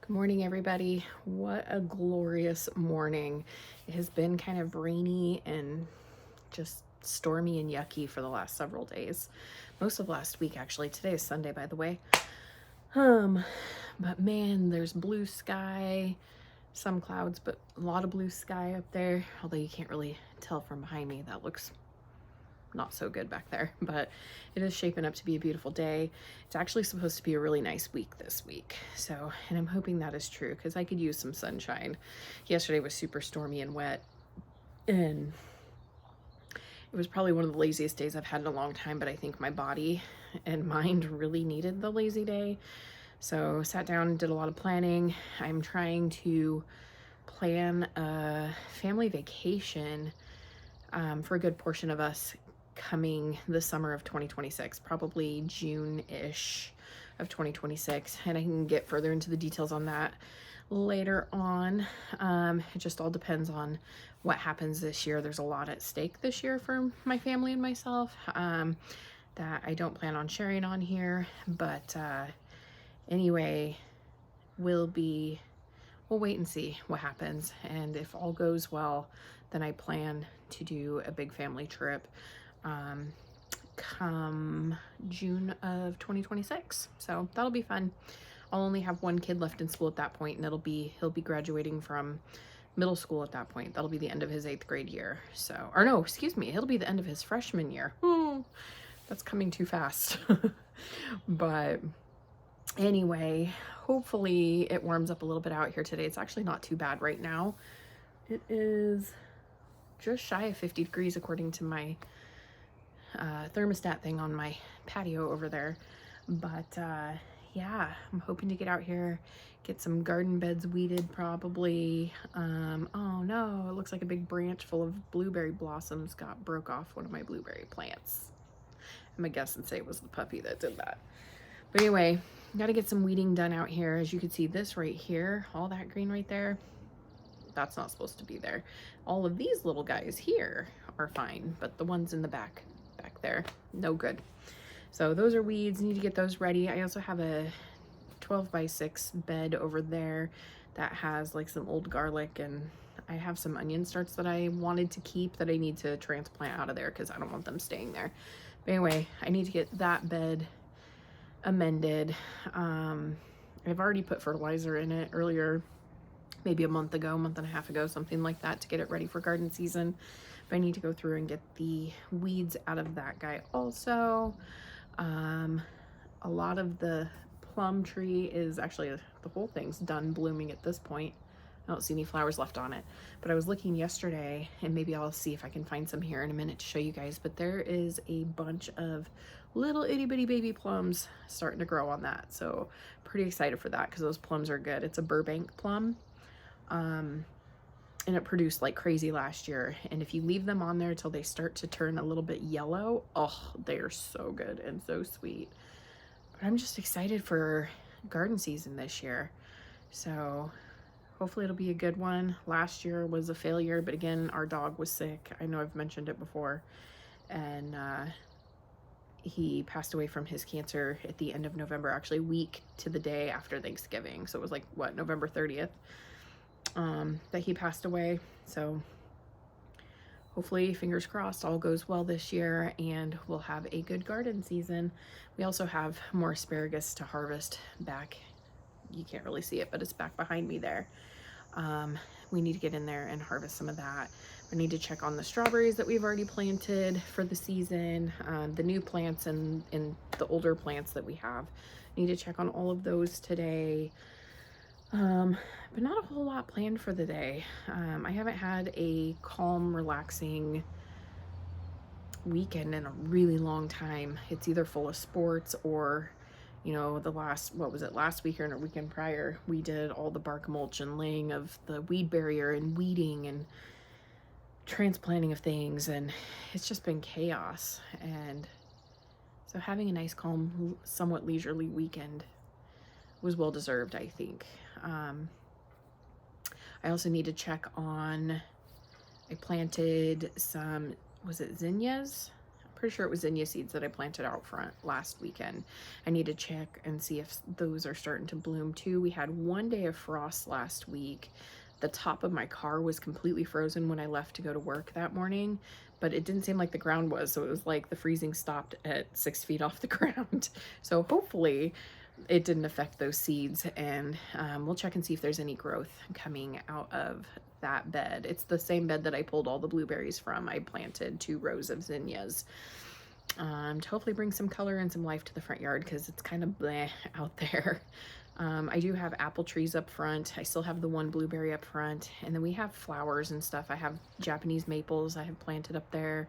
Good morning, everybody. What a glorious morning. It has been kind of rainy and just stormy and yucky for the last several days. Most of last week, actually. Today is Sunday, by the way. Um, but man, there's blue sky, some clouds, but a lot of blue sky up there. Although you can't really tell from behind me. That looks not so good back there, but it is shaping up to be a beautiful day. It's actually supposed to be a really nice week this week. So, and I'm hoping that is true because I could use some sunshine. Yesterday was super stormy and wet, and it was probably one of the laziest days I've had in a long time, but I think my body and mind really needed the lazy day. So, sat down and did a lot of planning. I'm trying to plan a family vacation for a good portion of us coming the summer of 2026, probably June-ish of 2026, and I can get further into the details on that later on. It just all depends on what happens this year. There's a lot at stake this year for my family and myself that I don't plan on sharing on here, but anyway, we'll wait and see what happens, and if all goes well, then I plan to do a big family trip come June of 2026. So that'll be fun. I'll only have one kid left in school at that point, and he'll be graduating from middle school at that point. That'll be the end of his 8th grade year. So, or no, excuse me, it'll be the end of his freshman year. That's coming too fast. But anyway, hopefully it warms up a little bit out here today. It's actually not too bad right now. It is just shy of 50 degrees according to my thermostat thing on my patio over there. But yeah, I'm hoping to get out here, get some garden beds weeded probably. Oh no, it looks like a big branch full of blueberry blossoms broke off one of my blueberry plants. I'm gonna guess and say it was the puppy that did that. But anyway, got to get some weeding done out here. As you can see, this right here, all that green right there, that's not supposed to be there. All of these little guys here are fine, but the ones in the back there, no good. So those are weeds, need to get those ready. I also have a 12x6 bed over there that has like some old garlic, and I have some onion starts that I wanted to keep that I need to transplant out of there because I don't want them staying there. But anyway, I need to get that bed amended. I've already put fertilizer in it earlier, maybe a month and a half ago, something like that, to get it ready for garden season. But I need to go through and get the weeds out of that guy also. A lot of the plum tree is actually, the whole thing's done blooming at this point. I don't see any flowers left on it, but I was looking yesterday, and maybe I'll see if I can find some here in a minute to show you guys, but there is a bunch of little itty bitty baby plums starting to grow on that. So pretty excited for that because those plums are good. It's a Burbank plum. And it produced like crazy last year. And if you leave them on there till they start to turn a little bit yellow, oh, they are so good and so sweet. But I'm just excited for garden season this year. So hopefully it'll be a good one. Last year was a failure, but again, our dog was sick. I know I've mentioned it before. And he passed away from his cancer at the end of November, actually week to the day after Thanksgiving. So it was like, what, November 30th? That he passed away. So hopefully, fingers crossed, all goes well this year and we'll have a good garden season. We also have more asparagus to harvest back. You can't really see it, but it's back behind me there. We need to get in there and harvest some of that. We need to check on the strawberries that we've already planted for the season, the new plants and the older plants that we have. Need to check on all of those today. But not a whole lot planned for the day. I haven't had a calm, relaxing weekend in a really long time. It's either full of sports or, you know, last week or a weekend prior, we did all the bark mulch and laying of the weed barrier and weeding and transplanting of things, and it's just been chaos. And so having a nice, calm, somewhat leisurely weekend was well deserved, I think. I also need to check on, I planted some, was it zinnias? I'm pretty sure it was zinnia seeds that I planted out front last weekend. I need to check and see if those are starting to bloom too. We had one day of frost last week. The top of my car was completely frozen when I left to go to work that morning, but it didn't seem like the ground was. So it was like the freezing stopped at 6 feet off the ground. So hopefully it didn't affect those seeds, and we'll check and see if there's any growth coming out of that bed. It's the same bed that I pulled all the blueberries from. I planted 2 rows of zinnias to hopefully bring some color and some life to the front yard, because it's kind of bleh out there. I do have apple trees up front. I still have the 1 blueberry up front, and then we have flowers and stuff. I have Japanese maples I have planted up there.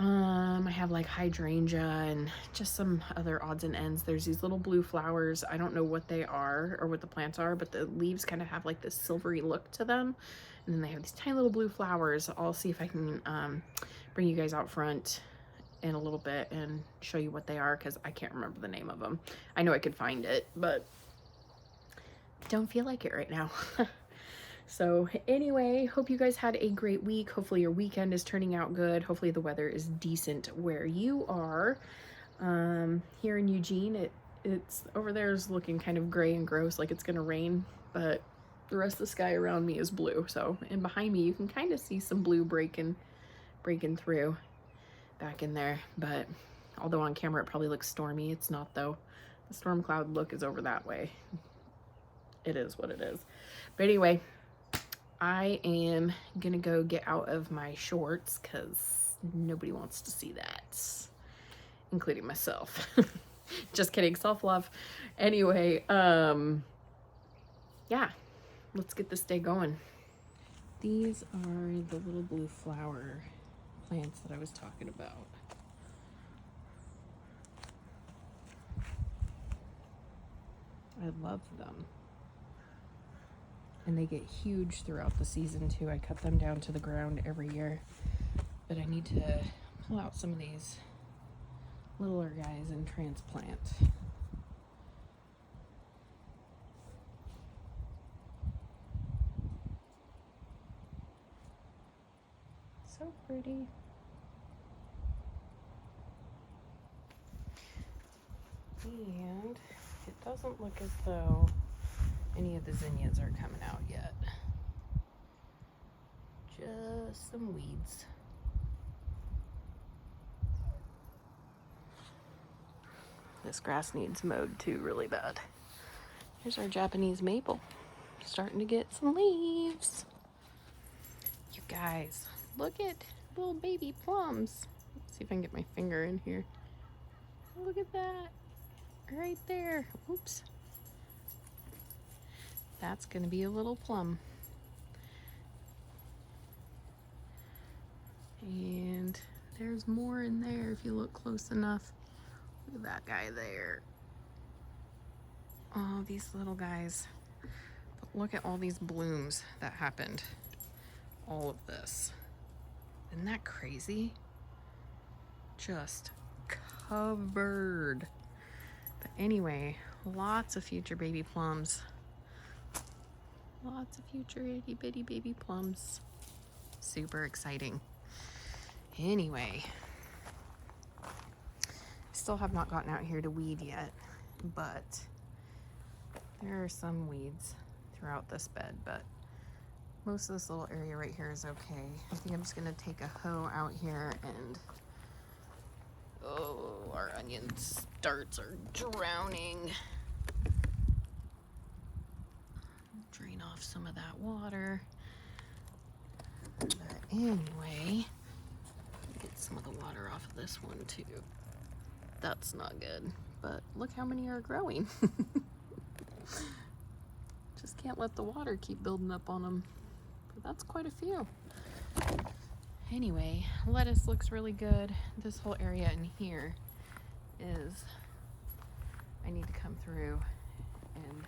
I have like hydrangea and just some other odds and ends. There's these little blue flowers. I don't know what they are or what the plants are, but the leaves kind of have like this silvery look to them. And then they have these tiny little blue flowers. I'll see if I can bring you guys out front in a little bit and show you what they are, because I can't remember the name of them. I know I could find it, but don't feel like it right now. So anyway, hope you guys had a great week. Hopefully your weekend is turning out good. Hopefully the weather is decent where you are. Here in Eugene, it's over there is looking kind of gray and gross, like it's gonna rain, but the rest of the sky around me is blue. So, and behind me you can kind of see some blue breaking through back in there. But although on camera it probably looks stormy, it's not though. The storm cloud look is over that way. It is what it is. But anyway, I am gonna go get out of my shorts because nobody wants to see that, including myself. Just kidding, self-love. Anyway, yeah, let's get this day going. These are the little blue flower plants that I was talking about. I love them. And they get huge throughout the season too. I cut them down to the ground every year, but I need to pull out some of these littler guys and transplant. So pretty. And it doesn't look as though any of the zinnias are coming out yet. Just some weeds. This grass needs mowed too really bad. Here's our Japanese maple. Starting to get some leaves. You guys, look at little baby plums. Let's see if I can get my finger in here. Look at that. Right there. Oops. That's going to be a little plum. And there's more in there if you look close enough. Look at that guy there. Oh, these little guys. But look at all these blooms that happened. All of this. Isn't that crazy? Just covered. But anyway, lots of future baby plums. Lots of future itty bitty baby plums. Super exciting. Anyway, still have not gotten out here to weed yet, but there are some weeds throughout this bed, but most of this little area right here is okay. I think I'm just gonna take a hoe out here and, oh, our onion starts are drowning. Drain off some of that water. But anyway, get some of the water off of this one too. That's not good, but look how many are growing. Just can't let the water keep building up on them. But that's quite a few. Anyway, lettuce looks really good. This whole area in here is, I need to come through and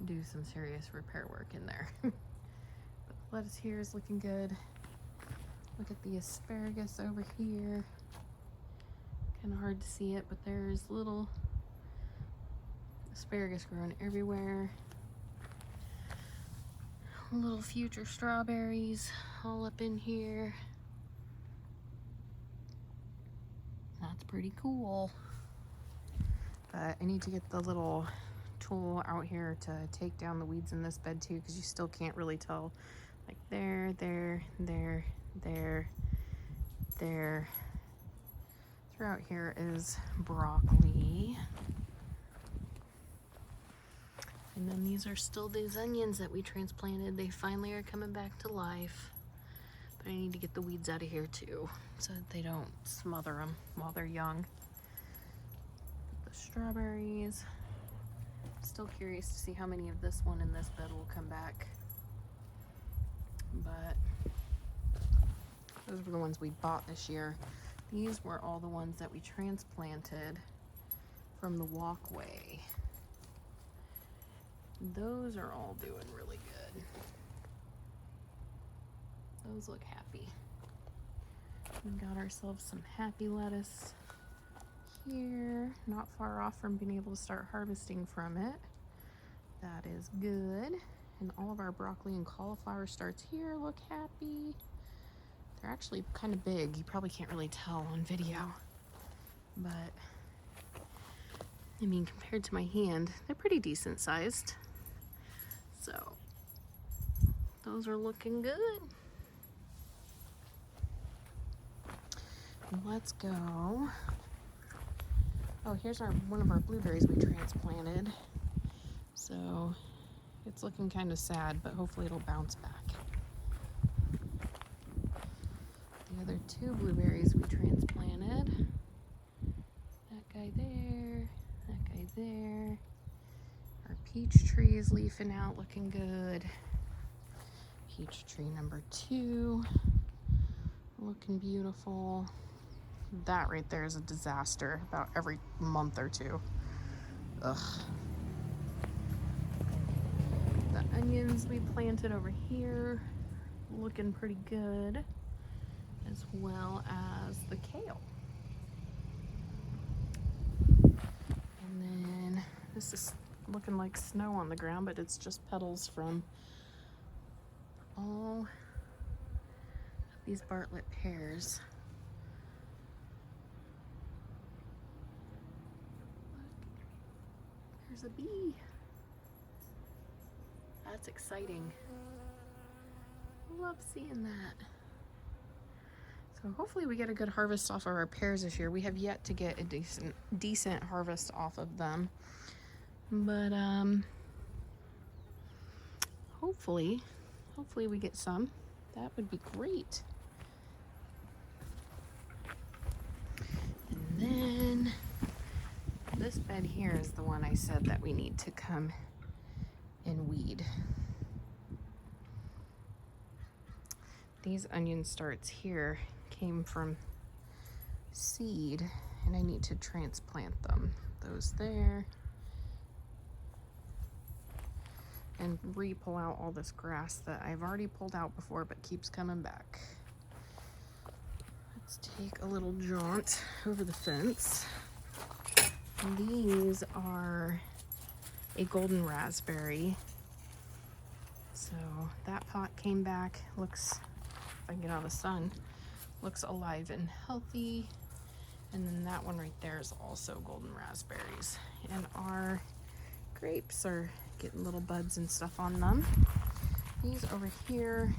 do some serious repair work in there. But the lettuce here is looking good. Look at the asparagus over here. Kind of hard to see it, but there's little asparagus growing everywhere. Little future strawberries all up in here. pretty cool. But I need to get the little tool out here to take down the weeds in this bed too, because you still can't really tell. Like there, there, there, there, there. Throughout here is broccoli. And then these are still these onions that we transplanted. They finally are coming back to life. But I need to get the weeds out of here too, so that they don't smother them while they're young. The strawberries. Still curious to see how many of this one in this bed will come back. But those were the ones we bought this year. These were all the ones that we transplanted from the walkway. Those are all doing really good. Those look happy. We got ourselves some happy lettuce here, not far off from being able to start harvesting from it. That is good. And all of our broccoli and cauliflower starts here look happy. They're actually kind of big. You probably can't really tell on video, but I mean, compared to my hand, they're pretty decent sized. So those are looking good. Let's go. Oh, here's one of our blueberries we transplanted. So it's looking kind of sad, but hopefully it'll bounce back. The other two blueberries we transplanted. That guy there, that guy there. Our peach tree is leafing out, looking good. Peach tree number 2, looking beautiful. That right there is a disaster about every month or two. Ugh. The onions we planted over here, looking pretty good, as well as the kale. And then this is looking like snow on the ground, but it's just petals from all of these Bartlett pears. Look, there's a bee. That's exciting. Love seeing that. So hopefully we get a good harvest off of our pears this year. We have yet to get a decent harvest off of them. But hopefully we get some. That would be great. And then this bed here is the one I said that we need to come and weed. These onion starts here came from seed, and I need to transplant them. Those there. And re-pull out all this grass that I've already pulled out before but keeps coming back. Let's take a little jaunt over the fence. These are a golden raspberry. So that pot came back, looks, if I can get out of the sun, looks alive and healthy. And then that one right there is also golden raspberries. And our grapes are getting little buds and stuff on them. These over here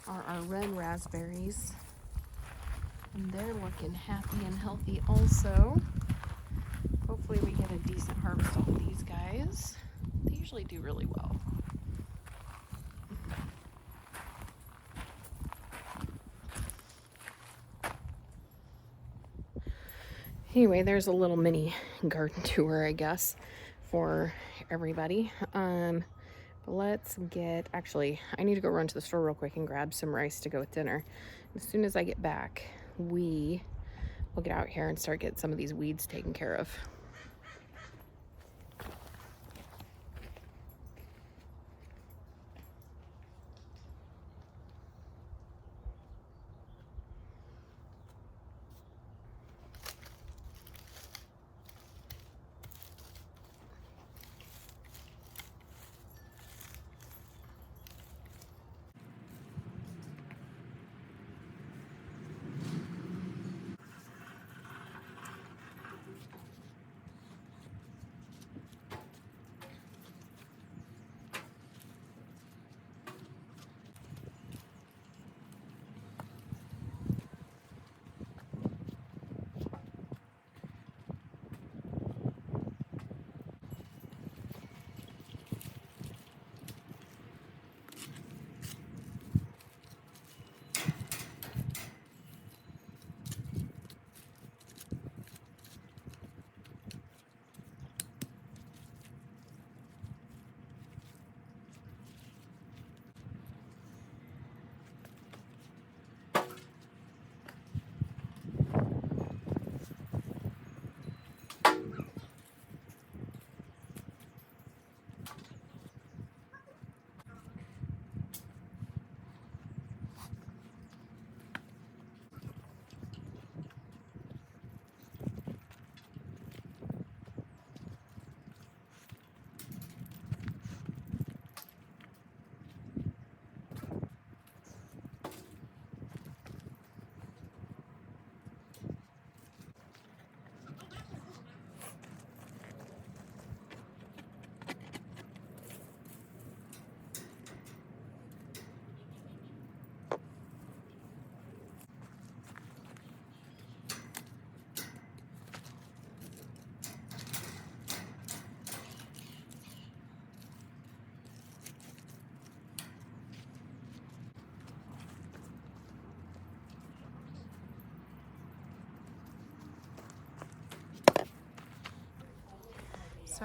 are our red raspberries. And they're looking happy and healthy also. Hopefully we get a decent harvest off these guys. They usually do really well. Anyway, there's a little mini garden tour, I guess, for everybody. Let's get, actually, I need to go run to the store real quick and grab some rice to go with dinner. As soon as I get back, we will get out here and start getting some of these weeds taken care of.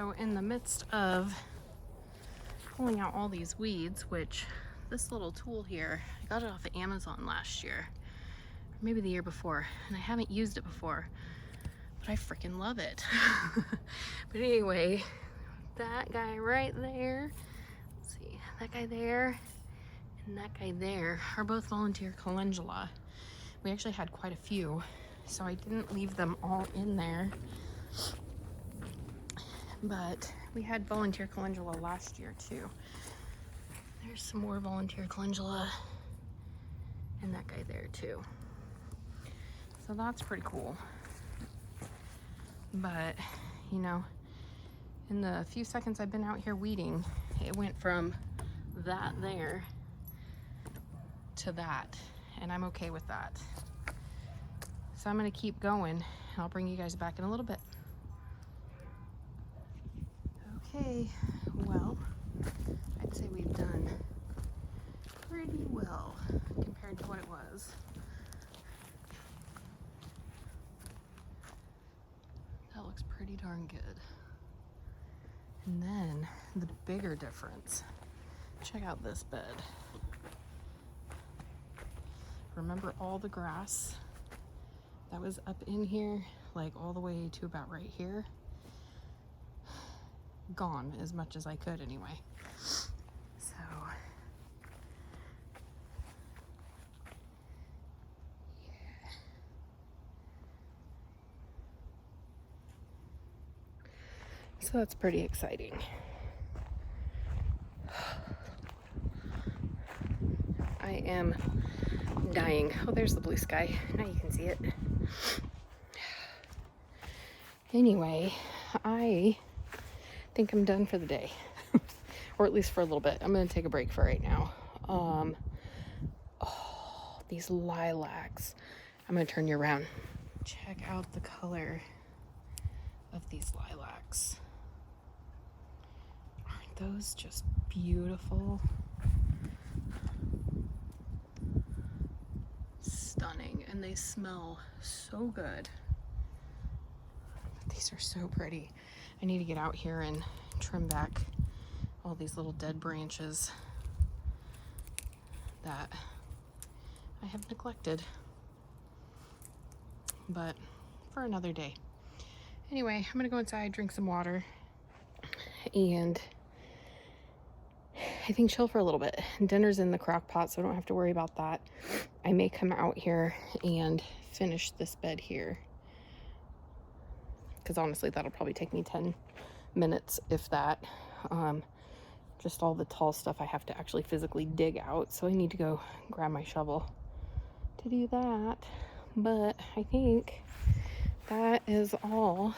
So in the midst of pulling out all these weeds, which this little tool here, I got it off of Amazon last year, or maybe the year before, and I haven't used it before, but I freaking love it. But anyway, that guy right there, let's see, that guy there and that guy there are both volunteer calendula. We actually had quite a few, so I didn't leave them all in there. But we had volunteer calendula last year too. There's some more volunteer calendula and that guy there too. So that's pretty cool. But, you know, in the few seconds I've been out here weeding, it went from that there to that, and I'm okay with that. So I'm gonna keep going, and I'll bring you guys back in a little bit. Okay, well, I'd say we've done pretty well compared to what it was. That looks pretty darn good. And then the bigger difference, check out this bed. Remember all the grass that was up in here, like all the way to about right here? Gone as much as I could anyway. So yeah. So that's pretty exciting. I am dying. Oh, there's the blue sky. Now you can see it. Anyway, I think I'm done for the day. Or at least for a little bit. I'm going to take a break for right now. Oh, these lilacs. I'm going to turn you around. Check out the color of these lilacs. Aren't those just beautiful? Stunning, and they smell so good. These are so pretty. I need to get out here and trim back all these little dead branches that I have neglected, but for another day. Anyway, I'm gonna go inside, drink some water, and I think chill for a little bit. Dinner's in the crock pot, so I don't have to worry about that. I may come out here and finish this bed here, because honestly that'll probably take me 10 minutes, if that. Just all the tall stuff I have to actually physically dig out, so I need to go grab my shovel to do that. But I think that is all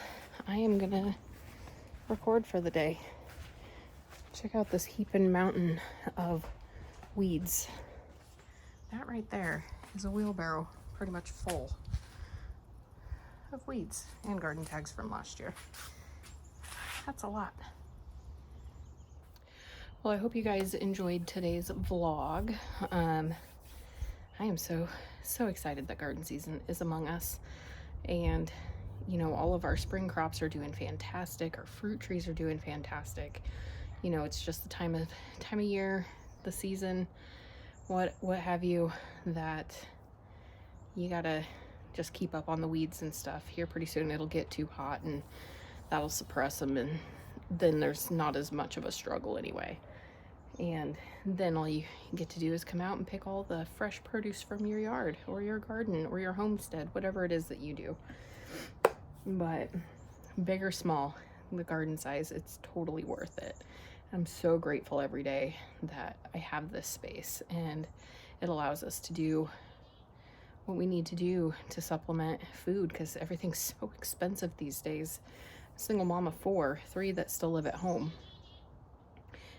I am gonna record for the day. Check out this heaping mountain of weeds. That right there is a wheelbarrow pretty much full of weeds and garden tags from last year. That's a lot. Well, I hope you guys enjoyed today's vlog. I am so excited that garden season is among us. And, you know, all of our spring crops are doing fantastic. Our fruit trees are doing fantastic. You know, it's just the time of year, the season, what have you, that you gotta just keep up on the weeds and stuff. Here pretty soon it'll get too hot and that'll suppress them, and then there's not as much of a struggle anyway. And then all you get to do is come out and pick all the fresh produce from your yard or your garden or your homestead, whatever it is that you do. But big or small, the garden size, it's totally worth it. I'm so grateful every day that I have this space, and it allows us to do what we need to do to supplement food, because everything's so expensive these days. Single mom of 4, 3 that still live at home.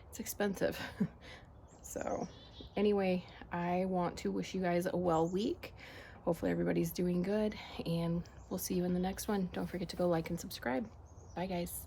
It's expensive. So anyway, I want to wish you guys a well week. Hopefully everybody's doing good, and we'll see you in the next one. Don't forget to go like and subscribe. Bye guys.